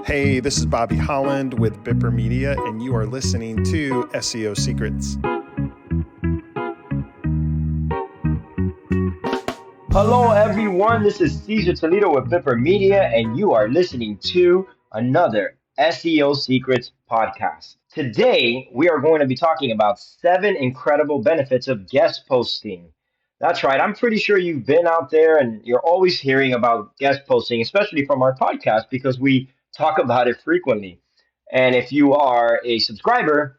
Hey, this is Bobby Holland with Bipper Media, and you are listening to SEO Secrets. Hello, everyone. This is Cesar Toledo with Bipper Media, and you are listening to another SEO Secrets podcast. Today, we are going to be talking about 7 incredible benefits of guest posting. That's right. I'm pretty sure you've been out there and you're always hearing about guest posting, especially from our podcast, because we talk about it frequently. And if you are a subscriber,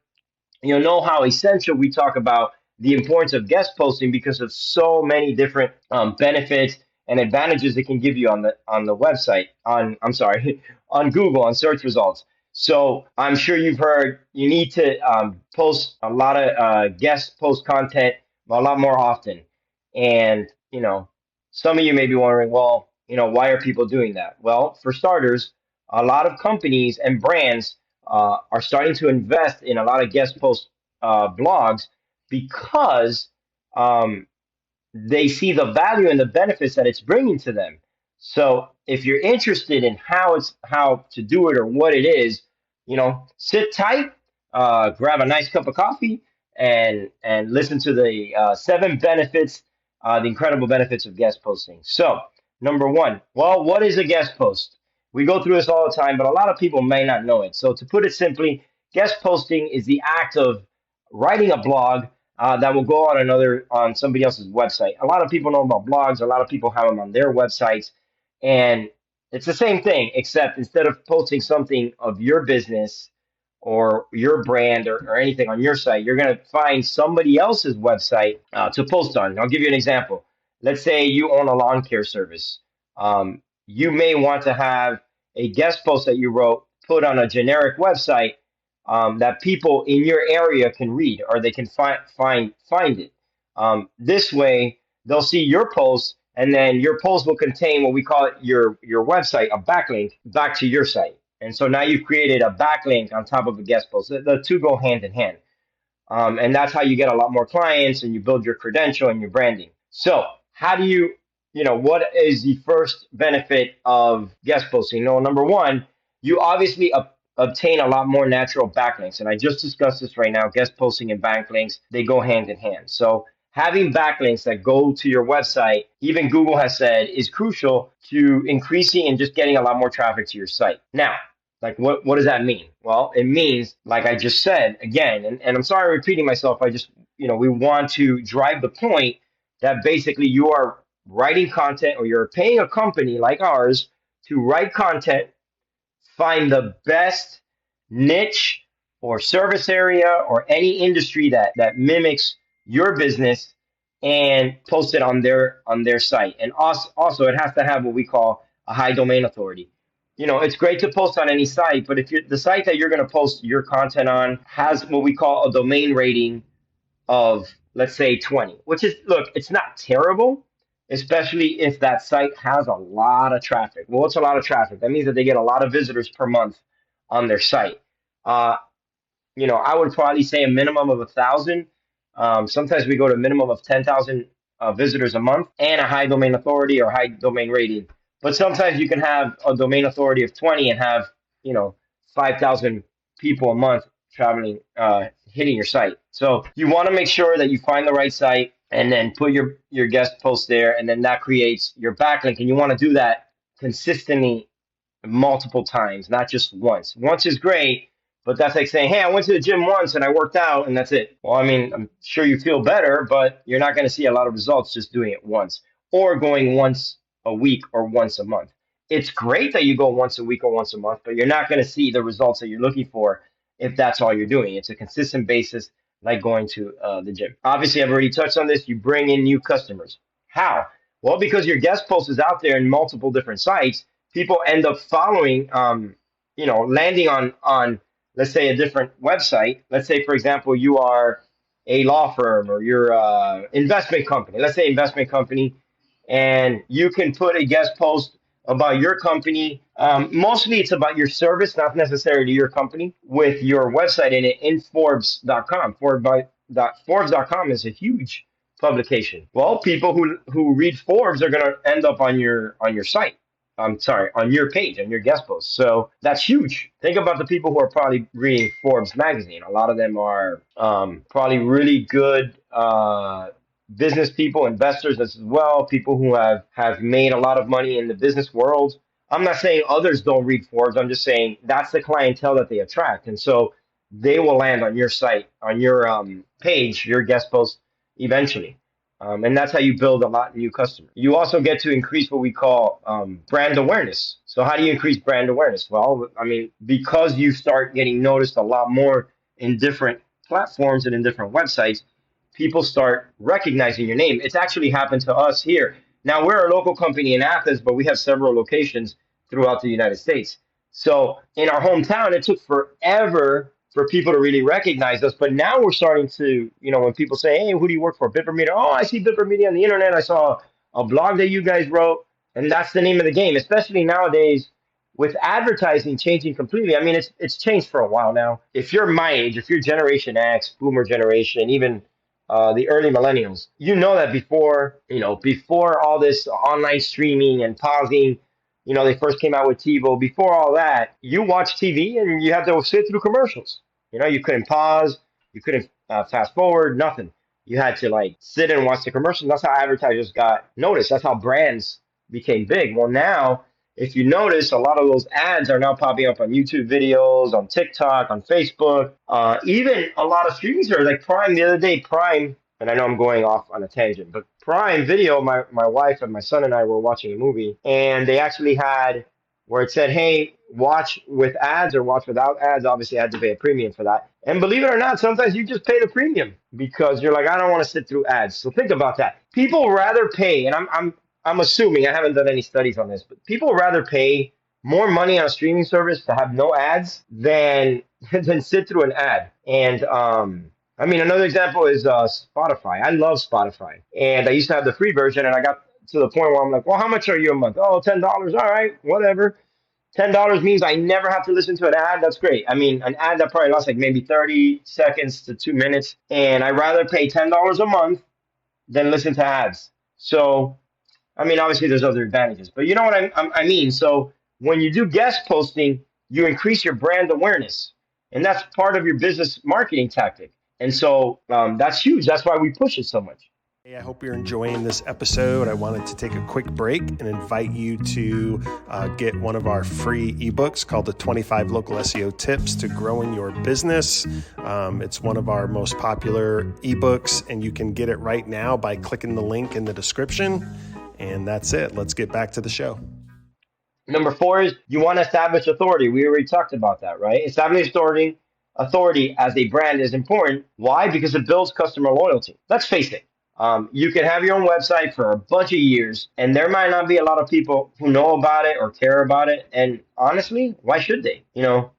you'll know how essential we talk about the importance of guest posting because of so many different benefits and advantages it can give you on the website on Google on search results. So I'm sure you've heard you need to post a lot of guest post content a lot more often. And some of you may be wondering, well, why are people doing that? Well, for starters, a lot of companies and brands are starting to invest in a lot of guest post blogs because they see the value and the benefits that it's bringing to them. So if you're interested in how to do it or what it is, sit tight, grab a nice cup of coffee, and listen to the 7 benefits, the incredible benefits of guest posting. So number 1, well, what is a guest post? We go through this all the time, but a lot of people may not know it. So to put it simply, guest posting is the act of writing a blog that will go on somebody else's website. A lot of people know about blogs. A lot of people have them on their websites, and it's the same thing, except instead of posting something of your business or your brand or anything on your site, you're going to find somebody else's website to post on. I'll give you an example. Let's say you own a lawn care service. You may want to have a guest post that you wrote put on a generic website that people in your area can read, or they can find it. This way, they'll see your post, and then your post will contain what we call it your website, a backlink back to your site. And so now you've created a backlink on top of a guest post. The two go hand in hand. And that's how you get a lot more clients and you build your credential and your branding. So how do what is the first benefit of guest posting? Number 1, you obviously obtain a lot more natural backlinks. And I just discussed this right now. Guest posting and backlinks, they go hand in hand. So having backlinks that go to your website, even Google has said, is crucial to increasing and just getting a lot more traffic to your site. Now, like what does that mean? Well, it means, like I just said again, and I'm sorry repeating myself. We want to drive the point that basically you are writing content, or you're paying a company like ours to write content, find the best niche or service area or any industry that mimics your business, and post it on their site. And also it has to have what we call a high domain authority. It's great to post on any site, but if the site that you're going to post your content on has what we call a domain rating of, let's say, 20, which is, look, it's not terrible, especially if that site has a lot of traffic. Well, what's a lot of traffic? That means that they get a lot of visitors per month on their site. I would probably say a minimum of 1,000. Sometimes we go to a minimum of 10,000 visitors a month, and a high domain authority or high domain rating. But sometimes you can have a domain authority of 20 and have 5,000 people a month traveling, hitting your site. So you want to make sure that you find the right site and then put your guest post there, and then that creates your backlink. And you want to do that consistently multiple times, not just once. Once is great, but that's like saying, hey, I went to the gym once and I worked out and that's it. Well, I mean, I'm sure you feel better, but you're not going to see a lot of results just doing it once, or going once a week or once a month. It's great that you go once a week or once a month, but you're not going to see the results that you're looking for if that's all you're doing. It's a consistent basis, like going to the gym. Obviously, I've already touched on this. You bring in new customers. How? Well, because your guest post is out there in multiple different sites, people end up following, landing on, let's say, a different website. Let's say, for example, you are a law firm, or you're an investment company. Let's say investment company, and you can put a guest post about your company. Mostly it's about your service, not necessarily your company, with your website in it in Forbes.com. Forbes.com is a huge publication. Well, people who read Forbes are going to end up on your site. I'm sorry, on your page, on your guest post. So that's huge. Think about the people who are probably reading Forbes magazine. A lot of them are probably really good business people, investors as well, people who have made a lot of money in the business world. I'm not saying others don't read Forbes. I'm just saying that's the clientele that they attract. And so they will land on your site, on your page, your guest post eventually. And that's how you build a lot of new customers. You also get to increase what we call brand awareness. So how do you increase brand awareness? Well, I mean, because you start getting noticed a lot more in different platforms and in different websites, people start recognizing your name. It's actually happened to us here. Now, we're a local company in Athens, but we have several locations throughout the United States. So in our hometown, it took forever for people to really recognize us. But now we're starting to, when people say, hey, who do you work for? Bipper Media. Oh, I see Bipper Media on the internet. I saw a blog that you guys wrote. And that's the name of the game, especially nowadays with advertising changing completely. I mean, it's changed for a while now. If you're my age, if you're Generation X, Boomer generation, even the early millennials, you know that before all this online streaming and pausing, they first came out with TiVo. Before all that, you watch TV and you have to sit through commercials. You couldn't pause, you couldn't fast forward, nothing. You had to like sit and watch the commercials. That's how advertisers got noticed. That's how brands became big. Well, now, if you notice, a lot of those ads are now popping up on YouTube videos, on TikTok, on Facebook, even a lot of streaming services like Prime. The other day, Prime, and I know I'm going off on a tangent, but Prime Video, my wife and my son and I were watching a movie, and they actually had where it said, hey, watch with ads or watch without ads. Obviously, I had to pay a premium for that. And believe it or not, sometimes you just pay the premium because you're like, I don't want to sit through ads. So think about that. People rather pay, and I'm assuming, I haven't done any studies on this, but people rather pay more money on a streaming service to have no ads than sit through an ad. And I mean, another example is Spotify. I love Spotify, and I used to have the free version, and I got to the point where I'm like, well, how much are you a month? Oh, $10. All right, whatever. $10 means I never have to listen to an ad. That's great. I mean, an ad that probably lasts like maybe 30 seconds to 2 minutes, and I'd rather pay $10 a month than listen to ads. So I mean, obviously, there's other advantages, but you know what I mean? So when you do guest posting, you increase your brand awareness, and that's part of your business marketing tactic. And so that's huge. That's why we push it so much. Hey, I hope you're enjoying this episode. I wanted to take a quick break and invite you to get one of our free ebooks called the 25 Local SEO Tips to Growing Your Business. It's one of our most popular ebooks, and you can get it right now by clicking the link in the description. And that's it. Let's get back to the show. Number 4 is you want to establish authority. We already talked about that, right? Establishing authority as a brand is important. Why? Because it builds customer loyalty. Let's face it. You can have your own website for a bunch of years, and there might not be a lot of people who know about it or care about it. And honestly, why should they?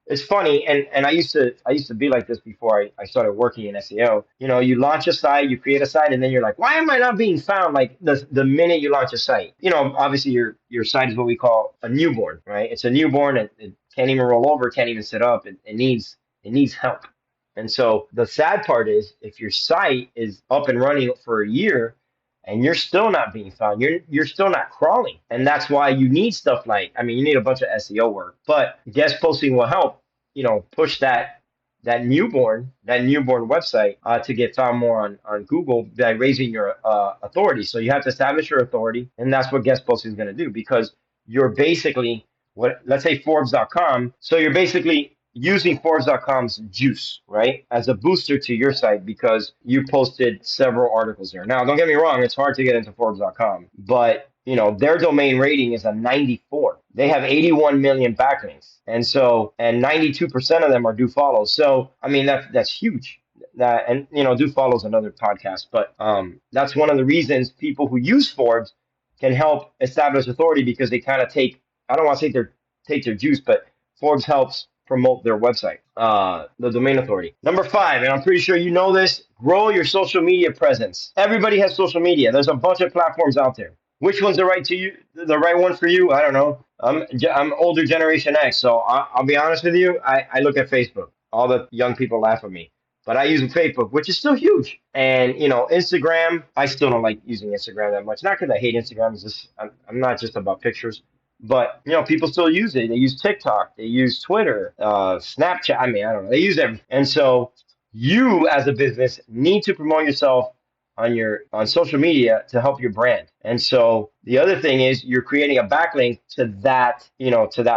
It's funny, and I used to be like this before I started working in SEO. You launch a site, you create a site, and then you're like, why am I not being found? Like the minute you launch a site, obviously your site is what we call a newborn, right? It's a newborn, and it can't even roll over, can't even sit up. It needs help. And so the sad part is if your site is up and running for a year and you're still not being found, you're still not crawling. And that's why you need stuff like, I mean, you need a bunch of SEO work, but guest posting will help, push that newborn website to get found more on Google by raising your authority. So you have to establish your authority, and that's what guest posting is going to do, because you're basically let's say Forbes.com. So you're basically using Forbes.com's juice, right, as a booster to your site because you posted several articles there. Now, don't get me wrong, it's hard to get into Forbes.com, but their domain rating is a 94. They have 81 million backlinks, and 92% of them are do follows. So I mean that's huge. Do follow is another podcast, but that's one of the reasons people who use Forbes can help establish authority, because they kind of I don't want to say take their juice, but Forbes helps promote their website, the domain authority. Number 5, and I'm pretty sure you know this, grow your social media presence. Everybody has social media. There's a bunch of platforms out there. Which one's the right one for you? I don't know. I'm older Generation X, so I'll be honest with you. I look at Facebook. All the young people laugh at me, but I use Facebook, which is still huge. And Instagram, I still don't like using Instagram that much. Not because I hate Instagram. It's just I'm not just about pictures. But people still use it. They use TikTok, they use Twitter, Snapchat. I mean, I don't know. They use everything. And so you as a business need to promote yourself on social media to help your brand. And so the other thing is you're creating a backlink to that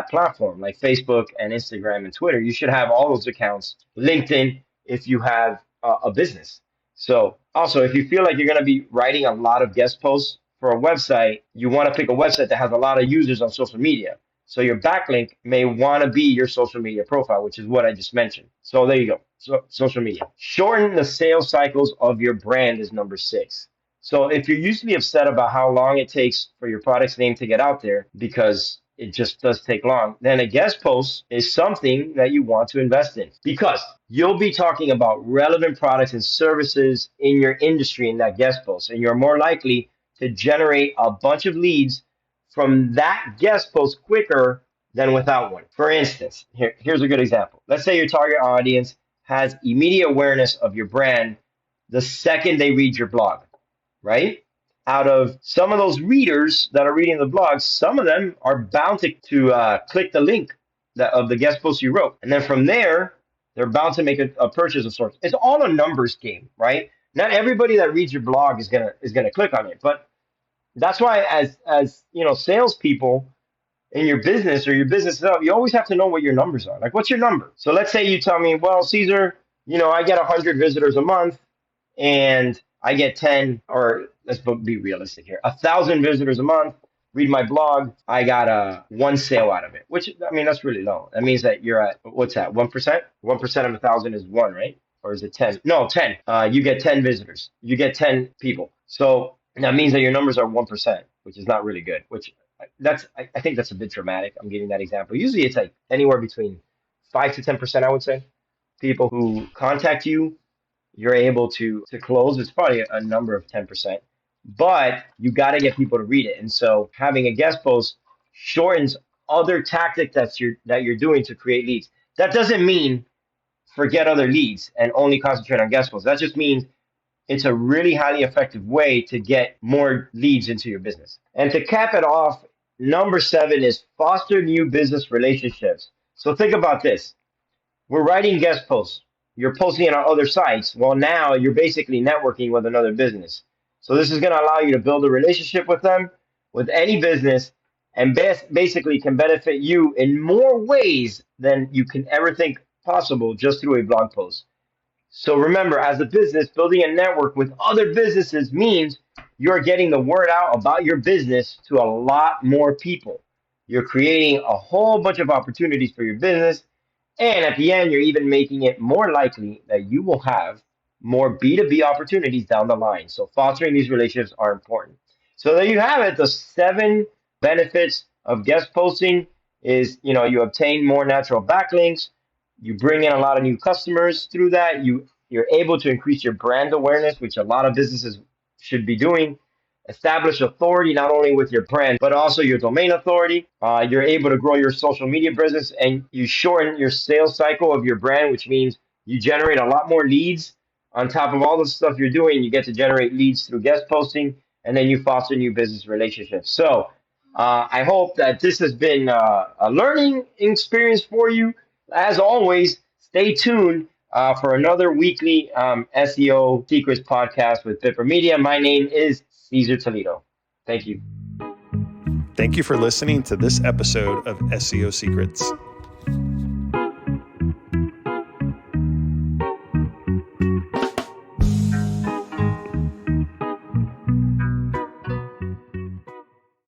platform like Facebook and Instagram and Twitter. You should have all those accounts. LinkedIn if you have a business. So also, if you feel like you're going to be writing a lot of guest posts for a website, you want to pick a website that has a lot of users on social media. So your backlink may want to be your social media profile, which is what I just mentioned. So there you go. So social media. Shorten the sales cycles of your brand is number 6. So if you're usually upset about how long it takes for your product's name to get out there because it just does take long, then a guest post is something that you want to invest in because you'll be talking about relevant products and services in your industry in that guest post, and you're more likely to generate a bunch of leads from that guest post quicker than without one. For instance, here's a good example. Let's say your target audience has immediate awareness of your brand the second they read your blog, right? Out of some of those readers that are reading the blog, some of them are bound to click the link of the guest post you wrote. And then from there, they're bound to make a purchase of sorts. It's all a numbers game, right? Not everybody that reads your blog is gonna click on it, but that's why as salespeople in your business or your business setup, you always have to know what your numbers are. Like, what's your number? So let's say you tell me, well, Caesar, I get 100 visitors a month and I get 10, or let's be realistic here, 1,000 visitors a month, read my blog, I got one sale out of it, which, I mean, that's really low. That means that you're at, what's that, 1%? 1% of 1,000 is one, right? Or is it 10? No, 10. You get 10 visitors. You get 10 people. So that means that your numbers are 1%, which is not really good, which I think that's a bit dramatic. I'm giving that example. Usually it's like anywhere between 5 to 10%, I would say. People who contact you, you're able to close. It's probably a number of 10%, but you got to get people to read it. And so having a guest post shortens other tactic that you're doing to create leads. That doesn't mean forget other leads and only concentrate on guest posts. That just means it's a really highly effective way to get more leads into your business. And to cap it off, number 7 is foster new business relationships. So think about this. We're writing guest posts. You're posting it on other sites. Well, now you're basically networking with another business. So this is going to allow you to build a relationship with them, with any business, and basically can benefit you in more ways than you can ever think possible just through a blog post. So remember, as a business, building a network with other businesses means you're getting the word out about your business to a lot more people. You're creating a whole bunch of opportunities for your business. And at the end, you're even making it more likely that you will have more B2B opportunities down the line. So fostering these relationships are important. So there you have it. The 7 benefits of guest posting is, you obtain more natural backlinks. You bring in a lot of new customers through that. You're able to increase your brand awareness, which a lot of businesses should be doing. Establish authority not only with your brand, but also your domain authority. You're able to grow your social media business and you shorten your sales cycle of your brand, which means you generate a lot more leads. On top of all the stuff you're doing, you get to generate leads through guest posting, and then you foster new business relationships. So I hope that this has been a learning experience for you. As always, stay tuned for another weekly SEO Secrets podcast with Bipper Media. My name is Caesar Toledo. Thank you. Thank you for listening to this episode of SEO Secrets.